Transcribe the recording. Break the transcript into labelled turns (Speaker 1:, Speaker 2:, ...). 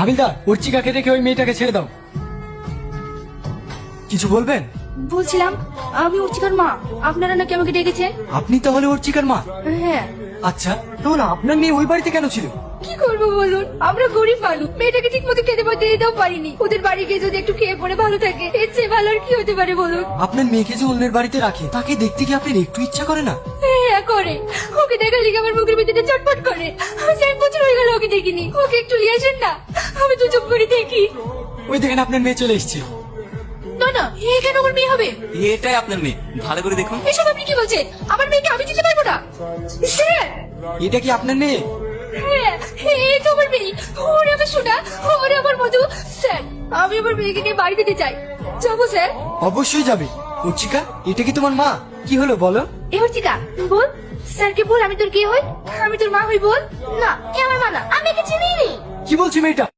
Speaker 1: হাবিলদার, অর্চিকাকে রেখে ওই মেয়েটাকে ছেড়ে দাও। কিছু বলবেন?
Speaker 2: বলছিলাম আমি অর্চিকার মা, আপনারা নাকি আমাকে ডেকেছেন?
Speaker 1: আপনি তাহলে অর্চিকার মা?
Speaker 2: হ্যাঁ।
Speaker 1: আচ্ছা, তাহলে আপনার মেয়ে ওই বাড়িতে কেন ছিল?
Speaker 2: কি করবো বলুন, আমরা গরিব মানুষ, মেয়েটাকে ঠিক মতো খেতে পড়তে দিতেও পারিনি। ওদের বাড়ি গিয়ে যদি একটু খেয়ে পড়ে ভালো থাকে, এর চেয়ে ভালো আর কি হতে পারে বলুন?
Speaker 1: আপনার মেয়েকে যে অন্যের বাড়িতে রাখে, তাকে দেখতে কি আপনার একটু ইচ্ছা করে না?
Speaker 2: হ্যাঁ করে, ওকে দেখার লিগে আমার মুখের ভিতরে চটপট করে। আজ 1 বছর হয়ে গেল ওকে দেখিনি, ওকে একটু নিয়ে আসেন না, আমি তো চুপ করে দেখি।
Speaker 1: ওই দেখেন আপনার মেয়ে চলে এসেছে।
Speaker 2: না না, এখানে আমার মেয়ে হবে?
Speaker 3: এটাই আপনার মেয়ে, ভালো করে দেখুন।
Speaker 2: এসব আপনি কি বলছেন? আমার মেয়েকে আমি চিনতে পারবো না? স্যার!
Speaker 1: এটা কি আপনার মেয়ে?
Speaker 2: হ্যাঁ, এই তো আমার মেয়ে। ওরে আমার সোনা, ওরে আমার মধু। স্যার, আমি আমার মেয়েকে নিয়ে বাড়ি যেতে চাই। যাবো স্যার?
Speaker 1: অবশ্যই যাবে। অর্চিকা, এটা কি তোমার মা? কি হলো বলো?
Speaker 2: এ অর্চিকা, বল। স্যারকে বল আমি তোর কে হই, আমি তোর মা হই, বল। না, এ আমার মা না, আমি একে চিনিই নি।
Speaker 1: কি বলছি মেয়েটা?